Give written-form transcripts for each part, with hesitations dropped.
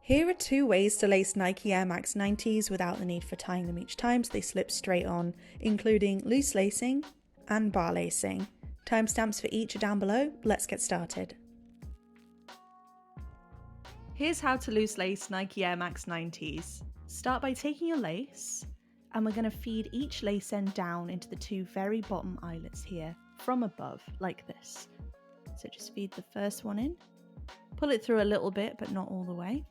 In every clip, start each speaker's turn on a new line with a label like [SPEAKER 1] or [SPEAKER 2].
[SPEAKER 1] Here are 2 ways to lace Nike Air Max 90s without the need for tying them each time so they slip straight on, including loose lacing and bar lacing. Timestamps for each are down below. Let's get started. Here's how to loose lace Nike Air Max 90s. Start by taking your lace, and we're going to feed each lace end down into the 2 very bottom eyelets here from above, like this. So just feed the first one in, pull it through a little bit but not all the way.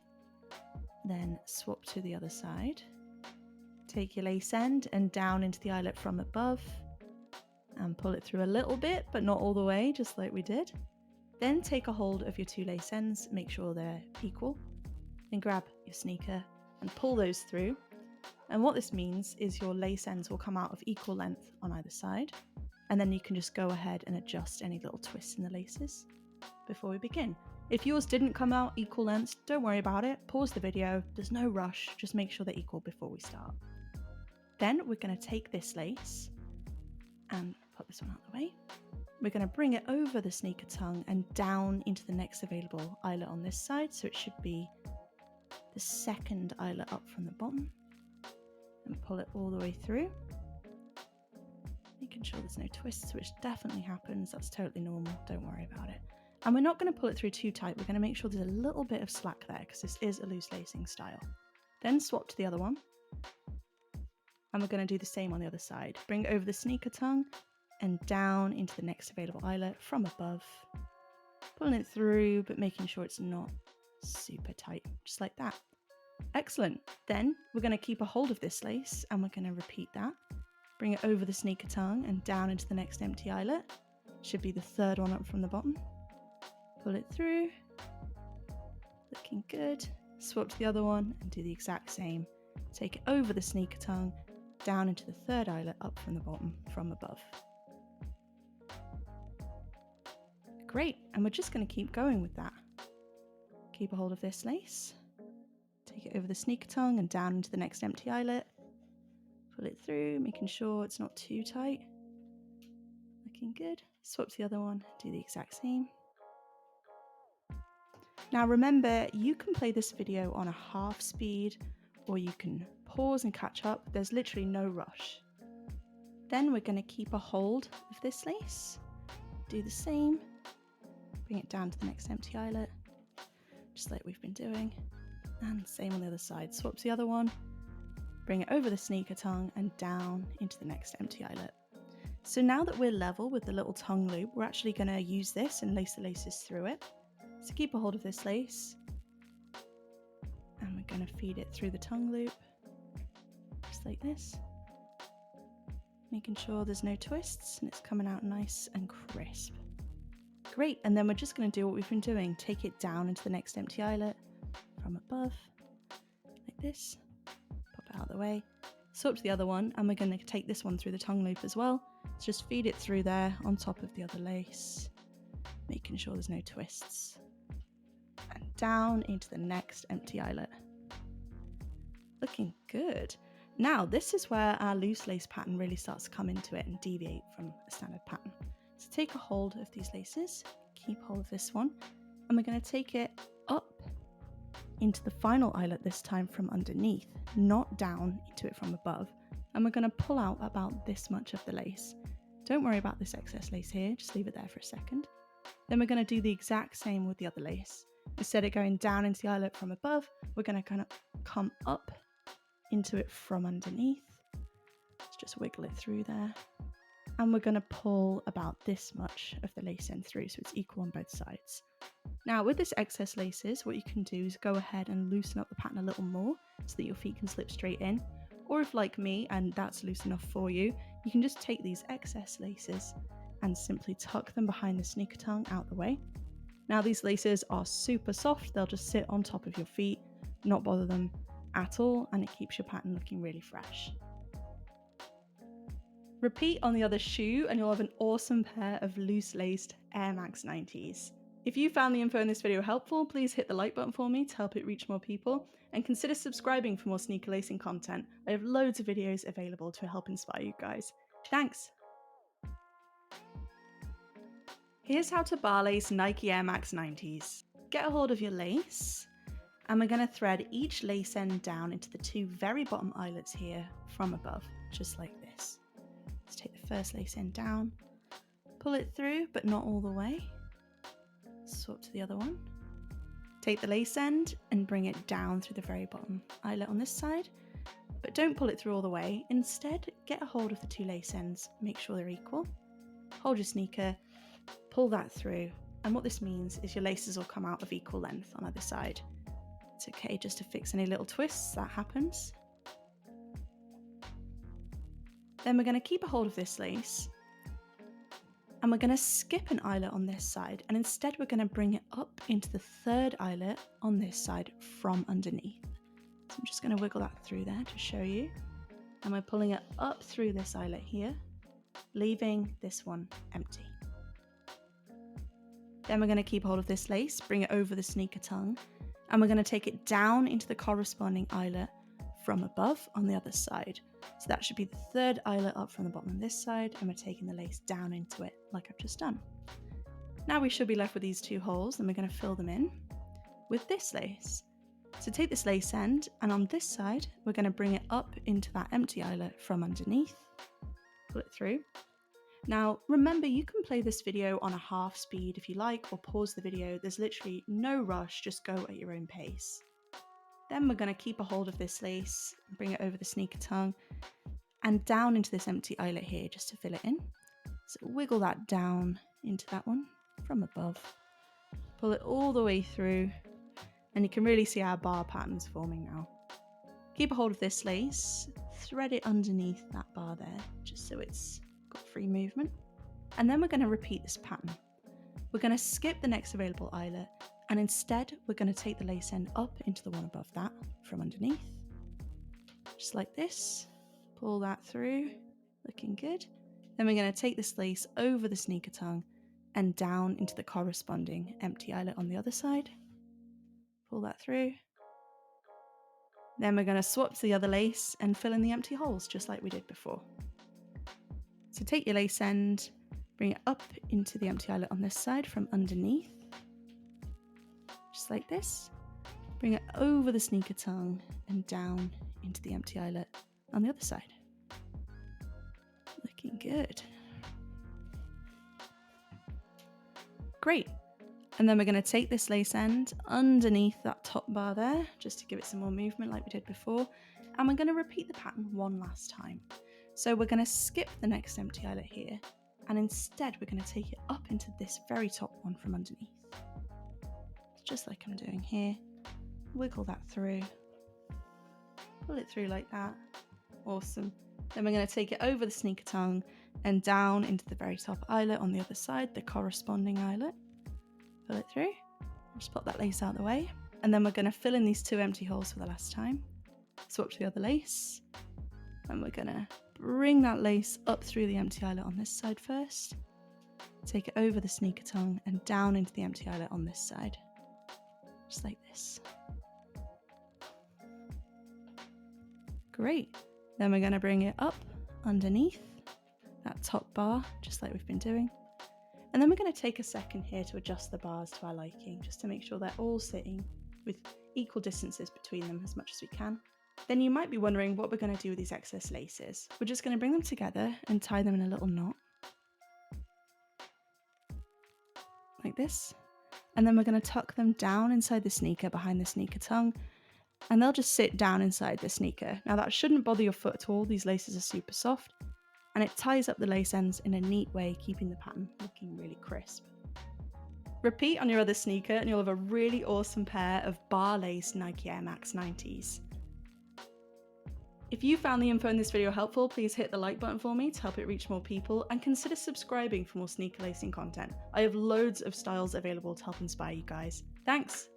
[SPEAKER 1] Then swap to the other side. Take your lace end and down into the eyelet from above and pull it through a little bit but not all the way, just like we did. Then take a hold of your 2 lace ends, make sure they're equal. Then grab your sneaker and pull those through. And what this means is your lace ends will come out of equal length on either side. And then you can just go ahead and adjust any little twists in the laces before we begin. If yours didn't come out equal lengths, don't worry about it. Pause the video. There's no rush. Just make sure they're equal before we start. Then we're going to take this lace and put this one out of the way. We're going to bring it over the sneaker tongue and down into the next available eyelet on this side. So it should be the second eyelet up from the bottom. And pull it all the way through. Making sure there's no twists, which definitely happens. That's totally normal. Don't worry about it. And we're not going to pull it through too tight. We're going to make sure there's a little bit of slack there because this is a loose lacing style. Then swap to the other one. And we're going to do the same on the other side. Bring it over the sneaker tongue and down into the next available eyelet from above. Pulling it through, but making sure it's not super tight, just like that. Excellent. Then we're going to keep a hold of this lace and we're going to repeat that. Bring it over the sneaker tongue and down into the next empty eyelet. Should be the third one up from the bottom. Pull it through. Looking good. Swap to the other one and do the exact same. Take it over the sneaker tongue, down into the third eyelet up from the bottom from above. Great. And we're just going to keep going with that. Keep a hold of this lace. Take it over the sneaker tongue and down into the next empty eyelet. Pull it through, making sure it's not too tight. Looking good. Swap to the other one, do the exact same. Now remember, you can play this video on a half speed or you can pause and catch up. There's literally no rush. Then we're going to keep a hold of this lace. Do the same. Bring it down to the next empty eyelet, just like we've been doing. And same on the other side. Swap to the other one. Bring it over the sneaker tongue and down into the next empty eyelet. So now that we're level with the little tongue loop, we're actually going to use this and lace the laces through it. So keep a hold of this lace. And we're going to feed it through the tongue loop. Just like this. Making sure there's no twists and it's coming out nice and crisp. Great, and then we're just going to do what we've been doing. Take it down into the next empty eyelet from above, like this. Pop it out of the way. Swap to the other one, and we're going to take this one through the tongue loop as well. So just feed it through there on top of the other lace, making sure there's no twists. And down into the next empty eyelet. Looking good. Now, this is where our loose lace pattern really starts to come into it and deviate from a standard pattern. So take a hold of these laces, keep hold of this one, and we're going to take it up into the final eyelet this time from underneath, not down into it from above. And we're going to pull out about this much of the lace. Don't worry about this excess lace here, just leave it there for a second. Then we're going to do the exact same with the other lace. Instead of going down into the eyelet from above, we're going to kind of come up into it from underneath. Let's just wiggle it through there. And we're going to pull about this much of the lace end through so it's equal on both sides. Now with this excess laces, what you can do is go ahead and loosen up the pattern a little more so that your feet can slip straight in. Or if like me, and that's loose enough for you, you can just take these excess laces and simply tuck them behind the sneaker tongue out the way. Now these laces are super soft, they'll just sit on top of your feet, not bother them at all, and it keeps your pattern looking really fresh. Repeat on the other shoe and you'll have an awesome pair of loose laced Air Max 90s. If you found the info in this video helpful, please hit the like button for me to help it reach more people, and consider subscribing for more sneaker lacing content. I have loads of videos available to help inspire you guys. Thanks! Here's how to bar lace Nike Air Max 90s. Get a hold of your lace And we're going to thread each lace end down into the two very bottom eyelets here from above, just like this. Let's take the first lace end down, pull it through, but not all the way. Swap to the other one. Take the lace end and bring it down through the very bottom eyelet on this side, but don't pull it through all the way. Instead, get a hold of the two lace ends, make sure they're equal. Hold your sneaker, pull that through, and what this means is your laces will come out of equal length on either side. It's okay just to fix any little twists that happens. Then we're going to keep a hold of this lace and we're going to skip an eyelet on this side, and instead we're going to bring it up into the third eyelet on this side from underneath. So I'm just going to wiggle that through there to show you. And we're pulling it up through this eyelet here, leaving this one empty. Then we're going to keep hold of this lace, bring it over the sneaker tongue, and we're going to take it down into the corresponding eyelet from above on the other side. So that should be the third eyelet up from the bottom of this side, and we're taking the lace down into it like I've just done. Now we should be left with these two holes, and we're going to fill them in with this lace. So take this lace end, and on this side we're going to bring it up into that empty eyelet from underneath, pull it through. Now remember, you can play this video on a half speed if you like, or pause the video. There's literally no rush, just go at your own pace. Then we're going to keep a hold of this lace, bring it over the sneaker tongue and down into this empty eyelet here just to fill it in. So wiggle that down into that one from above, pull it all the way through, and you can really see our bar patterns forming now. Keep a hold of this lace, thread it underneath that bar there just so it's got free movement. And then we're going to repeat this pattern. We're going to skip the next available eyelet, and instead we're going to take the lace end up into the one above that from underneath, just like this. Pull that through, looking good. Then we're going to take this lace over the sneaker tongue and down into the corresponding empty eyelet on the other side. Pull that through. Then we're going to swap to the other lace and fill in the empty holes just like we did before. So take your lace end, bring it up into the empty eyelet on this side from underneath, just like this. Bring it over the sneaker tongue and down into the empty eyelet on the other side. Looking good. Great. And then we're going to take this lace end underneath that top bar there, just to give it some more movement like we did before. And we're going to repeat the pattern one last time. So we're going to skip the next empty eyelet here, and instead we're going to take it up into this very top one from underneath. Just like I'm doing here. Wiggle that through. Pull it through like that. Awesome. Then we're going to take it over the sneaker tongue and down into the very top eyelet on the other side, the corresponding eyelet. Pull it through. Just pop that lace out of the way. And then we're going to fill in these two empty holes for the last time. Swap to the other lace. And we're going to bring that lace up through the empty eyelet on this side first. Take it over the sneaker tongue and down into the empty eyelet on this side. Just like this. Great. Then we're going to bring it up underneath that top bar, just like we've been doing. And then we're going to take a second here to adjust the bars to our liking, just to make sure they're all sitting with equal distances between them as much as we can. Then you might be wondering what we're going to do with these excess laces. We're just going to bring them together and tie them in a little knot. Like this. And then we're going to tuck them down inside the sneaker behind the sneaker tongue, and they'll just sit down inside the sneaker. Now that shouldn't bother your foot at all. These laces are super soft, and it ties up the lace ends in a neat way, keeping the pattern looking really crisp. Repeat on your other sneaker and you'll have a really awesome pair of bar lace Nike Air Max 90s. If you found the info in this video helpful, please hit the like button for me to help it reach more people, and consider subscribing for more sneaker lacing content. I have loads of styles available to help inspire you guys. Thanks!